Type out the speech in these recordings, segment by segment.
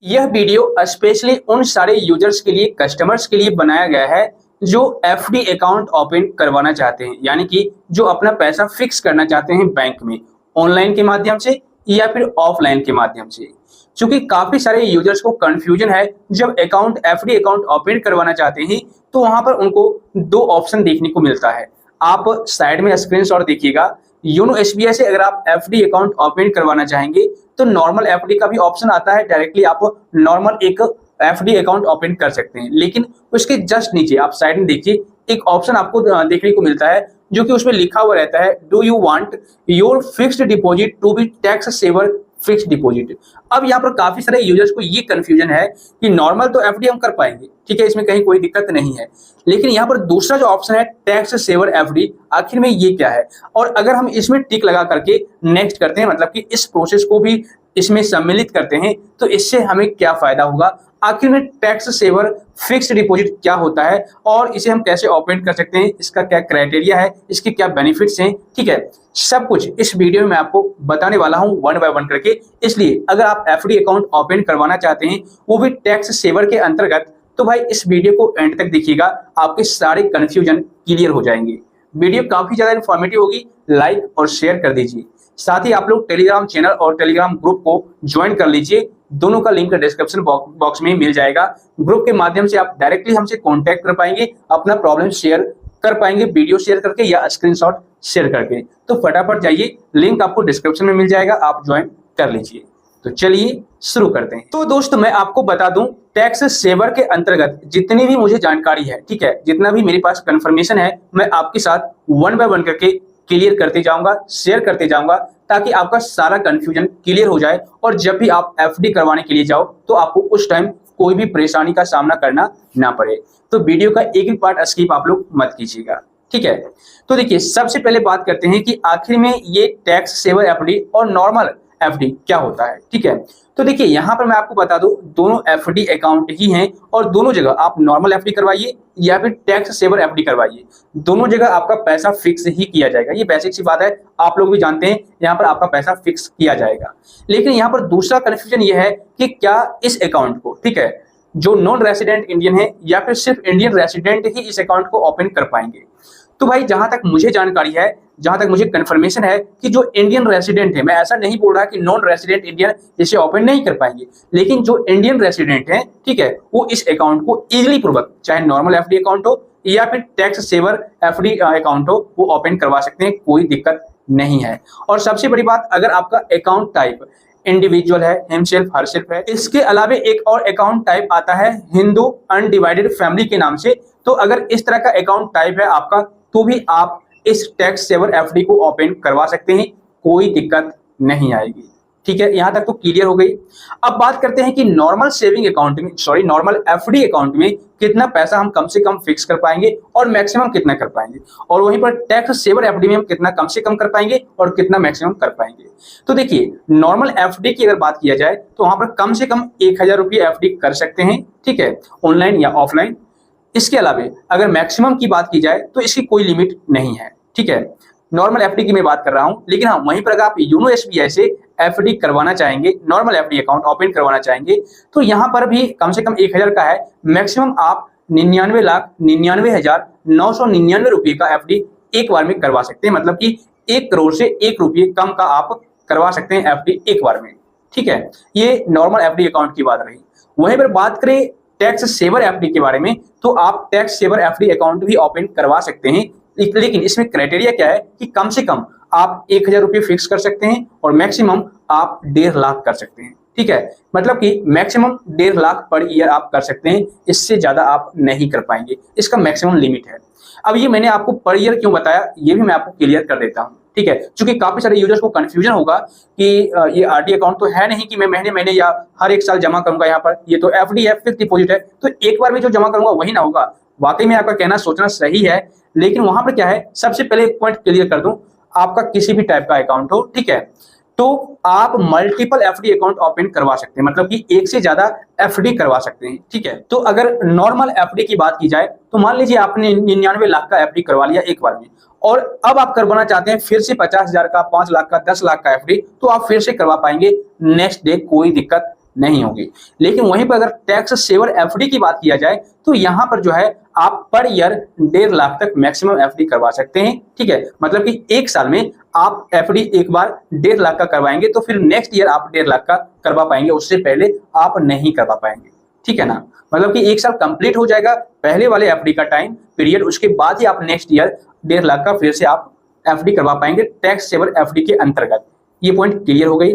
यह video specially उन सारे यूजर्स के लिए, कस्टमर्स के लिए बनाया गया है जो एफडी अकाउंट ओपन करवाना चाहते हैं, यानी कि जो अपना पैसा फिक्स करना चाहते हैं बैंक में, ऑनलाइन के माध्यम से या फिर ऑफलाइन के माध्यम से। क्योंकि काफी सारे यूजर्स को कंफ्यूजन है, जब अकाउंट एफडी अकाउंट ओपन करवाना चाहते हैं तो वहां पर उनको दो ऑप्शन देखने को मिलता है। आप साइड में स्क्रीनशॉट देखिएगा। योनो एसबीआई से अगर आप एफडी अकाउंट ओपन करवाना चाहेंगे तो नॉर्मल एफडी का भी ऑप्शन आता है, डायरेक्टली आप नॉर्मल एक एफडी अकाउंट ओपन कर सकते हैं। लेकिन उसके जस्ट नीचे आप साइड में देखिए, एक ऑप्शन आपको देखने को मिलता है जो कि उसमें लिखा हुआ रहता है, do you want your fixed deposit to be tax saver fixed deposit. अब यहाँ पर काफी सारे यूजर्स को ये कंफ्यूजन है कि नॉर्मल तो एफडी हम कर पाएंगे, ठीक है, इसमें कहीं कोई दिक्कत नहीं है, लेकिन यहाँ पर दूसरा जो ऑप्शन है टैक्स सेवर एफडी, आखिर में ये क्या है। और अगर हम इसमें टिक लगा करके नेक्स्ट करते हैं, मतलब कि इस प्रोसेस को भी इसमें सम्मिलित करते हैं, तो इससे हमें क्या फायदा होगा, आखिर में टैक्स सेवर फिक्स्ड डिपॉजिट क्या होता है और इसे हम कैसे ओपन कर सकते हैं, इसका क्या क्राइटेरिया है, इसके क्या बेनिफिट्स हैं, ठीक है, सब कुछ इस वीडियो में मैं आपको बताने वाला हूं वन बाय वन करके। इसलिए अगर आप एफडी अकाउंट ओपन करवाना चाहते हैं, वो भी टैक्स सेवर के अंतर्गत, तो भाई इस वीडियो को एंड तक देखिएगा, आपके सारे कंफ्यूजन क्लियर हो जाएंगे। वीडियो काफी ज्यादा इन्फॉर्मेटिव होगी, लाइक और शेयर कर दीजिए। साथ ही आप लोग टेलीग्राम चैनल और टेलीग्राम ग्रुप को ज्वाइन कर लीजिए, दोनों का लिंक डिस्क्रिप्शन बॉक्स में मिल जाएगा। ग्रुप के माध्यम से आप डायरेक्टली हमसे कांटेक्ट कर पाएंगे, अपना प्रॉब्लम शेयर कर पाएंगे, वीडियो शेयर करके या स्क्रीनशॉट शेयर करके। तो फटाफट जाइए, लिंक आपको डिस्क्रिप्शन में मिल जाएगा, आप ज्वाइन कर लीजिए। तो चलिए शुरू करते हैं। तो दोस्त मैं आपको बता दूं, टैक्स सेवर के अंतर्गत जितनी भी मुझे जानकारी है, ठीक है, जितना भी मेरे पास कंफर्मेशन है, मैं आपके साथ वन बाय वन करके क्लियर करते जाऊंगा, शेयर करते जाऊंगा, ताकि आपका सारा कंफ्यूजन क्लियर हो जाए और जब भी आप एफडी करवाने के लिए जाओ तो आपको उस टाइम कोई भी परेशानी का सामना करना ना पड़े। तो वीडियो का एक भी पार्ट स्किप आप लोग मत कीजिएगा, ठीक है। तो देखिए, सबसे पहले बात करते हैं कि आखिर में ये टैक्स सेवर एफडी और नॉर्मल एफडी क्या होता है, ठीक है। तो देखिए, यहाँ पर मैं आपको बता दूं, दोनों एफडी अकाउंट ही हैं और दोनों जगह आप नॉर्मल एफडी करवाइए या फिर टैक्स सेवर एफडी करवाइए, दोनों जगह आपका पैसा फिक्स ही किया जाएगा। ये बेसिक सी बात है, आप लोग भी जानते हैं, यहाँ पर आपका पैसा फिक्स किया जाएगा। लेकिन यहाँ पर दूसरा कन्फ्यूजन ये है कि क्या इस अकाउंट को, ठीक है, जो नॉन रेसिडेंट इंडियन है या फिर सिर्फ इंडियन रेसिडेंट ही इस अकाउंट को ओपन कर पाएंगे। तो भाई जहां तक मुझे जानकारी है, जहां तक मुझे कंफर्मेशन है कि जो इंडियन रेसिडेंट है, मैं ऐसा नहीं बोल रहा कि नॉन रेसिडेंट इंडियन इसे ओपन नहीं कर पाएंगे, लेकिन जो इंडियन रेसिडेंट है, ठीक है, वो इस अकाउंट को इजीली पूर्वक, चाहे नॉर्मल एफडी अकाउंट हो या फिर टैक्स सेवर एफडी अकाउंट हो, वो ओपन करवा सकते हैं, कोई दिक्कत नहीं है। और सबसे बड़ी बात, अगर आपका अकाउंट टाइप इंडिविजुअल है, हिमसेल्फ हरसेल्फ है, इसके अलावा एक और अकाउंट टाइप आता है हिंदू अनडिवाइडेड फैमिली के नाम से। तो अगर इस तरह का अकाउंट टाइप है आपका, तो भी आप इस टैक्स सेवर एफडी को ओपन करवा सकते हैं, कोई दिक्कत नहीं आएगी, ठीक है। यहां तक तो क्लियर हो गई। अब बात करते हैं कि नॉर्मल सेविंग अकाउंट में, नॉर्मल एफडी अकाउंट में कितना पैसा हम कम से कम फिक्स कर पाएंगे और मैक्सिमम कितना कर पाएंगे, और वहीं पर टैक्स सेवर एफडी में हम कितना कम से कम कर पाएंगे और कितना मैक्सिमम कर पाएंगे। तो देखिए, नॉर्मल एफडी की अगर बात किया जाए तो वहां पर कम से कम 1000 रुपये एफडी कर सकते हैं, ठीक है, ऑनलाइन या ऑफलाइन। इसके अलावा अगर मैक्सिमम की बात की जाए तो इसकी कोई लिमिट नहीं है, ठीक है। नॉर्मल एफडी की मैं बात कर रहा हूं, लेकिन हाँ, वहीं पर अगर आप योनो एसबीआई से एफडी करवाना चाहेंगे, नॉर्मल एफडी अकाउंट ओपन करवाना चाहेंगे, तो यहां पर भी कम से कम 1000 का है, मैक्सिमम आप 99,99,999 रुपये का एफडी एक बार में करवा सकते हैं। मतलब कि 1 करोड़ से 1 रुपये कम का आप करवा सकते हैं एफडी एक बार में, ठीक है। ये नॉर्मल एफडी अकाउंट की बात रही। वहीं पर बात करें टैक्स सेवर एफडी के बारे में, तो आप टैक्स सेवर एफडी अकाउंट भी ओपन करवा सकते हैं, लेकिन इसमें क्राइटेरिया क्या है कि कम से कम आप 1000 रुपये फिक्स कर सकते हैं और मैक्सिमम आप 1.5 लाख कर सकते हैं, ठीक है। मतलब कि मैक्सिमम 1.5 लाख पर ईयर आप कर सकते हैं, इससे ज्यादा आप नहीं कर पाएंगे, इसका मैक्सिमम लिमिट है। अब ये मैंने आपको पर ईयर क्यों बताया, ये भी मैं आपको क्लियर कर देता हूँ, ठीक है, क्योंकि काफी सारे यूजर्स को कंफ्यूजन होगा कि ये आरडी अकाउंट तो है नहीं कि मैं महीने महीने या हर एक साल जमा करूंगा, यहाँ पर ये तो एफडी है, फिक्स डिपॉजिट है, तो एक बार में जो जमा करूंगा वही ना होगा। वाकई में आपका कहना सोचना सही है, लेकिन वहां पर क्या है, सबसे पहले एक पॉइंट क्लियर कर दूं, आपका किसी भी टाइप का अकाउंट हो, ठीक है, तो आप मल्टीपल एफडी अकाउंट ओपन करवा सकते हैं, मतलब कि एक से ज्यादा एफडी करवा सकते हैं, ठीक है। तो अगर नॉर्मल एफडी की बात की जाए तो मान लीजिए आपने 99 लाख का एफडी करवा लिया एक बार में, और अब आप करवाना चाहते हैं फिर से 50,000 का, 5 लाख का, 10 लाख का एफडी, तो आप फिर से करवा पाएंगे नेक्स्ट डे, कोई दिक्कत नहीं होगी। लेकिन वहीं पर अगर टैक्स सेवर एफडी की बात किया जाए तो यहाँ पर जो है आप पर ईयर 1.5 लाख तक मैक्सिमम एफडी करवा सकते हैं। ठीक है, मतलब कि एक साल में आप एफडी एक बार 1.5 लाख का करवाएंगे तो फिर नेक्स्ट ईयर आप 1.5 लाख का करवा पाएंगे, उससे पहले आप नहीं करवा पाएंगे। ठीक है ना, मतलब कि एक साल कंप्लीट हो जाएगा पहले वाले एफडी का टाइम पीरियड, उसके बाद ही आप नेक्स्ट ईयर 1.5 लाख का फिर से आप एफडी करवा पाएंगे टैक्स सेवर एफडी के अंतर्गत। ये पॉइंट क्लियर हो गई।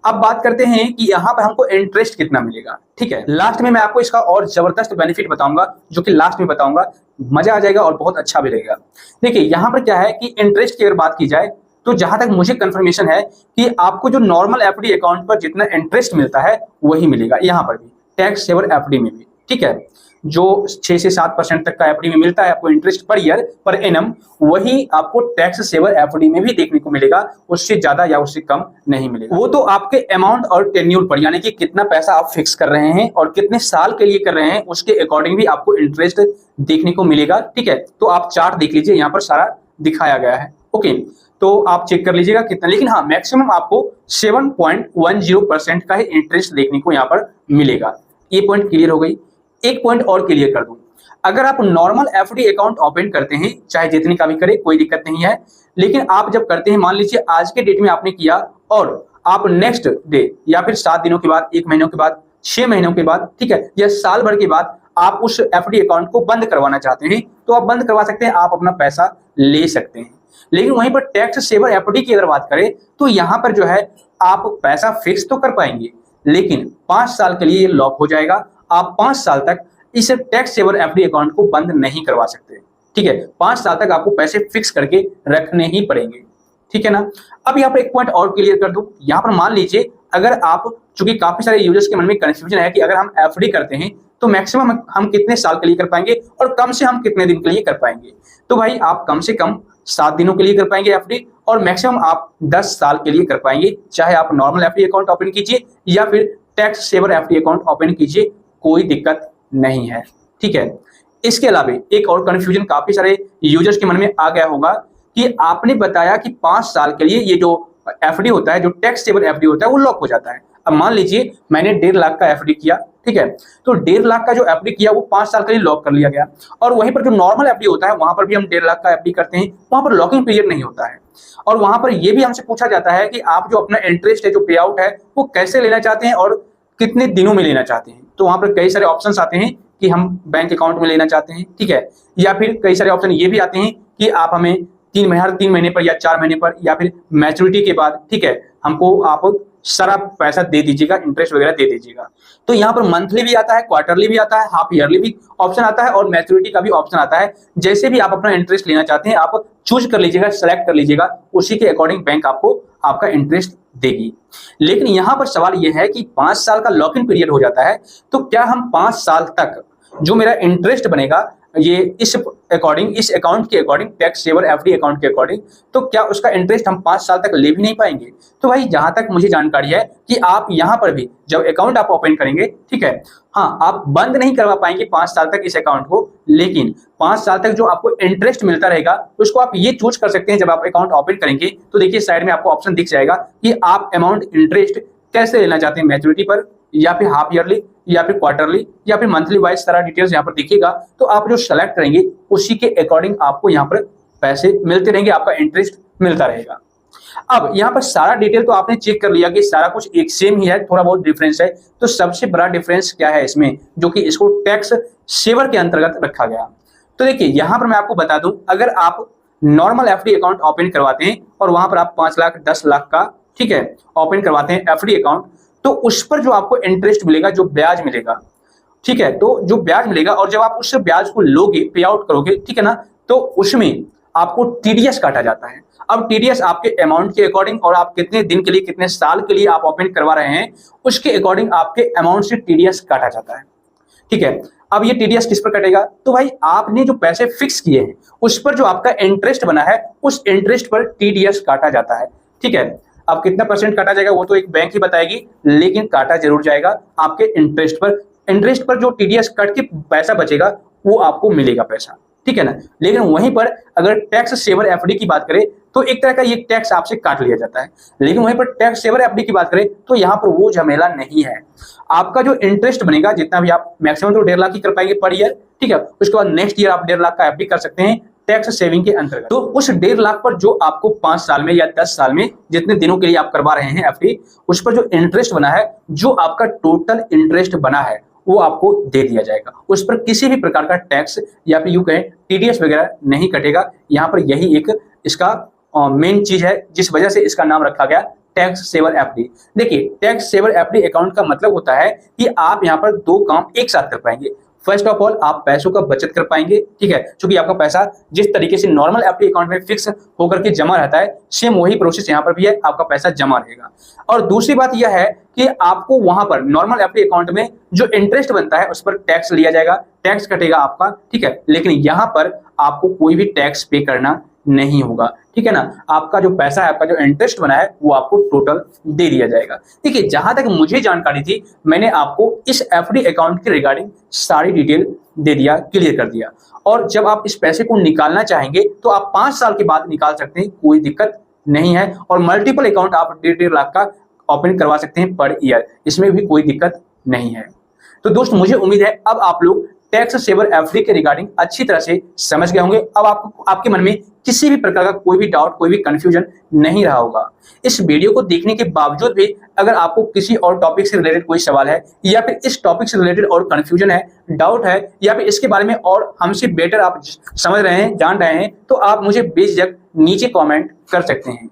अब बात करते हैं कि यहाँ पर हमको इंटरेस्ट कितना मिलेगा। ठीक है, लास्ट में मैं आपको इसका और जबरदस्त बेनिफिट बताऊंगा, जो कि लास्ट में बताऊंगा, मजा आ जाएगा और बहुत अच्छा भी रहेगा। देखिए यहाँ पर क्या है कि इंटरेस्ट की अगर बात की जाए तो जहां तक मुझे कंफर्मेशन है कि आपको जो नॉर्मल एफडी अकाउंट पर जितना इंटरेस्ट मिलता है वही मिलेगा यहाँ पर भी टैक्स सेवर एफडी में भी। ठीक है, जो 6 से 7% तक का एफडी में मिलता है आपको interest per year per annum, वही आपको टैक्स सेवर एफडी में भी देखने को मिलेगा, उससे ज्यादा या उससे कम नहीं मिलेगा। वो तो आपके अमाउंट और टेन्यूर पर, यानी कि कितना पैसा आप फिक्स कर रहे हैं और कितने साल के लिए कर रहे हैं, उसके अकॉर्डिंग भी आपको इंटरेस्ट देखने को मिलेगा। ठीक है, तो आप चार्ट देख लीजिए, यहाँ पर सारा दिखाया गया है। ओके, तो आप चेक कर लीजिएगा कितना, लेकिन हाँ मैक्सिमम आपको 7.10% का ही इंटरेस्ट देखने को यहाँ पर मिलेगा। ये पॉइंट क्लियर हो गई। एक पॉइंट और क्लियर कर दूं, अगर आप नॉर्मल एफडी अकाउंट ओपन करते हैं, चाहे जितनी का भी करें कोई दिक्कत नहीं है, लेकिन आप जब करते हैं, मान लीजिए आज के डेट में आपने किया और आप नेक्स्ट डे या फिर 7 दिनों के बाद, 1 महीनों के बाद, 6 महीनों के बाद, ठीक है, या साल भर के बाद आप उस एफडी अकाउंट को बंद करवाना चाहते हैं तो आप बंद करवा सकते हैं, आप अपना पैसा ले सकते हैं। लेकिन वहीं पर टैक्स सेवर एफडी की अगर बात करें तो यहाँ पर जो है आप पैसा फिक्स तो कर पाएंगे, लेकिन 5 साल के लिए ये लॉक हो जाएगा। आप 5 साल तक इस टैक्स सेवर एफडी अकाउंट को बंद नहीं करवा सकते। ठीक है, 5 साल तक आपको पैसे फिक्स करके रखने ही पड़ेंगे। ठीक है ना। अब यहाँ पर एक पॉइंट और क्लियर कर दूं, यहाँ पर मान लीजिए अगर आप, चूंकि काफी सारे यूजर्स के मन में कंफ्यूजन है कि अगर हम एफडी करते हैं तो मैक्सिमम हम कितने साल के लिए कर पाएंगे और कम से हम कितने दिन के लिए कर पाएंगे, तो भाई आप कम से कम 7 दिनों के लिए कर पाएंगे एफडी और मैक्सिमम आप 10 साल के लिए कर पाएंगे, चाहे आप नॉर्मल एफडी अकाउंट ओपन कीजिए या फिर tax saver FD account open कीजिए, कोई दिक्कत नहीं है। ठीक है, इसके अलावा एक और कंफ्यूजन काफी सारे यूजर्स के मन में आ गया होगा कि आपने बताया कि 5 साल के लिए ये जो एफडी होता है, जो टैक्स सेवर एफडी होता है, वो लॉक हो जाता है। अब मान लीजिए मैंने 1.5 लाख का एफडी किया, ठीक है, तो 1.5 लाख का जो एफडी किया वो 5 साल के लिए लॉक कर लिया गया, और वहीं पर जो नॉर्मल एफडी होता है वहां पर भी हम 1.5 लाख का एफडी करते हैं, वहां पर लॉकिंग पीरियड नहीं होता है। और वहां पर यह भी हमसे पूछा जाता है कि आप जो अपना इंटरेस्ट है, जो पे आउट है, वो कैसे लेना चाहते हैं और कितने दिनों में लेना चाहते हैं। तो वहां पर कई सारे ऑप्शंस आते हैं कि हम बैंक अकाउंट में लेना चाहते हैं, ठीक है, या फिर कई सारे ऑप्शन ये भी आते हैं कि आप हमें 3 महीने पर या 4 महीने पर या फिर मैच्योरिटी के बाद, ठीक है, हमको आप सारा पैसा दे दीजिएगा, इंटरेस्ट वगैरह दे दीजिएगा। तो यहाँ पर मंथली भी आता है, क्वार्टरली भी आता है, हाफ ईयरली भी ऑप्शन आता है और मैच्योरिटी का भी ऑप्शन आता है। जैसे भी आप अपना इंटरेस्ट लेना चाहते हैं आप चूज कर लीजिएगा, सेलेक्ट कर लीजिएगा, उसी के अकॉर्डिंग बैंक आपको आपका इंटरेस्ट देगी। लेकिन यहाँ पर सवाल यह है कि 5 साल का लॉक इन पीरियड हो जाता है, तो क्या हम 5 साल तक जो मेरा इंटरेस्ट बनेगा ये इस अकॉर्डिंग, इस अकाउंट के according, tax saver FD account के अकॉर्डिंग, तो क्या उसका इंटरेस्ट हम 5 साल तक ले भी नहीं पाएंगे? तो भाई जहां तक मुझे जानकारी है कि आप यहां पर भी जब अकाउंट आप ओपन करेंगे, ठीक है, हाँ, आप बंद नहीं करवा पाएंगे 5 साल तक इस अकाउंट को, लेकिन 5 साल तक जो आपको इंटरेस्ट मिलता रहेगा उसको आप ये चूज कर सकते हैं। जब आप अकाउंट ओपन करेंगे तो देखिए साइड में आपको ऑप्शन दिख जाएगा कि आप अमाउंट इंटरेस्ट कैसे लेना चाहते हैं, मैच्योरिटी पर या फिर हाफ ईयरली या फिर क्वार्टरली या फिर मंथली वाइज, सारा डिटेल्स यहाँ पर दिखेगा। तो आप जो सेलेक्ट करेंगे उसी के अकॉर्डिंग आपको यहाँ पर पैसे मिलते रहेंगे, आपका इंटरेस्ट मिलता रहेगा। अब यहाँ पर सारा डिटेल तो आपने चेक कर लिया कि सारा कुछ एक सेम ही है, थोड़ा बहुत डिफरेंस है। तो सबसे बड़ा डिफरेंस क्या है इसमें, जो कि इसको टैक्स सेवर के अंतर्गत रखा गया। तो देखिए यहाँ पर मैं आपको बता दूं, अगर आप नॉर्मल एफडी अकाउंट ओपन करवाते हैं और वहां पर आप 5 लाख 10 लाख का, ठीक है, ओपन करवाते हैं एफडी अकाउंट, तो उस पर जो आपको इंटरेस्ट मिलेगा, जो ब्याज मिलेगा, ठीक है, तो जो ब्याज मिलेगा और जब आप उस ब्याज को लोगे, पे आउट करोगे, ठीक है ना, तो उसमें आपको टीडीएस काटा जाता है। अब टीडीएस आपके अमाउंट के अकॉर्डिंग और आप कितने दिन के लिए, कितने साल के लिए आप ओपन करवा रहे हैं, उसके अकॉर्डिंग आपके अमाउंट से टीडीएस काटा जाता है। ठीक है, अब ये टीडीएस किस पर कटेगा, तो भाई आपने जो पैसे फिक्स किए हैं उस पर जो आपका इंटरेस्ट बना है, उस इंटरेस्ट पर टीडीएस काटा जाता है। ठीक है, अब कितना परसेंट काटा जाएगा वो तो एक बैंक ही बताएगी, लेकिन काटा जरूर जाएगा आपके इंटरेस्ट पर। इंटरेस्ट पर जो टीडीएस कट के पैसा बचेगा वो आपको मिलेगा पैसा। ठीक है ना। लेकिन वहीं पर अगर टैक्स सेवर एफडी की बात करें तो एक तरह का ये टैक्स आपसे काट लिया जाता है। लेकिन वहीं पर टैक्स सेवर एफडी की बात करें तो यहाँ पर वो झमेला नहीं है। आपका जो इंटरेस्ट बनेगा, जितना भी आप मैक्सिमम तो 1.5 लाख ही कर पाएंगे पर ईयर, ठीक है। उसके बाद नेक्स्ट ईयर आप 1.5 लाख का एफडी कर सकते हैं टैक्स सेविंग के अंतर्गत। तो उस 1.5 लाख पर जो आपको 5 साल में या 10 साल में जितने दिनों के लिए आप करवा रहे हैं एफडी, उस पर जो इंटरेस्ट बना है, जो आपका टोटल इंटरेस्ट बना है, वो आपको दे दिया जाएगा। उस पर किसी भी प्रकार का टैक्स या फिर यूं कहें टीडीएस वगैरह नहीं कटेगा। यहाँ पर यही एक इसका मेन चीज है जिस वजह से इसका नाम रखा गया टैक्स सेवर एफडी। देखिए, टैक्स सेवर एफडी अकाउंट का मतलब होता है कि आप यहाँ पर 2 काम एक साथ कर पाएंगे। फर्स्ट ऑफ ऑल, आप पैसों का बचत कर पाएंगे, ठीक है, क्योंकि आपका पैसा जिस तरीके से नॉर्मल एफडी अकाउंट में फिक्स होकर के जमा रहता है, सेम वही प्रोसेस यहाँ पर भी है, आपका पैसा जमा रहेगा। और दूसरी बात यह है कि आपको वहां पर नॉर्मल एफडी अकाउंट में जो इंटरेस्ट बनता है उस पर टैक्स लिया जाएगा, टैक्स कटेगा आपका, ठीक है। लेकिन यहाँ पर आपको कोई भी टैक्स पे करना नहीं होगा, ठीक है ना। आपका जो पैसा है, आपका जो इंटरेस्ट बना है, वो आपको टोटल दे दिया जाएगा। देखिए, जहां तक मुझे जानकारी थी, मैंने आपको इस एफडी अकाउंट के रिगार्डिंग सारी डिटेल दे दिया, क्लियर कर दिया। और जब आप इस पैसे को निकालना चाहेंगे तो आप 5 साल के बाद निकाल सकते हैं, कोई दिक्कत नहीं है। और मल्टीपल अकाउंट आप 1.5 लाख का ओपन करवा सकते हैं पर ईयर, इसमें भी कोई दिक्कत नहीं है। तो दोस्त, मुझे उम्मीद है अब आप लोग टैक्स सेवर एफडी के रिगार्डिंग अच्छी तरह से समझ गए होंगे। अब आपके मन में किसी भी प्रकार का कोई भी डाउट, कोई भी कंफ्यूजन नहीं रहा होगा। इस वीडियो को देखने के बावजूद भी अगर आपको किसी और टॉपिक से रिलेटेड कोई सवाल है, या फिर इस टॉपिक से रिलेटेड और कंफ्यूजन है, डाउट है, या फिर इसके बारे में और हमसे बेटर आप समझ रहे हैं, जान रहे हैं, तो आप मुझे बेझिझक नीचे कमेंट कर सकते हैं।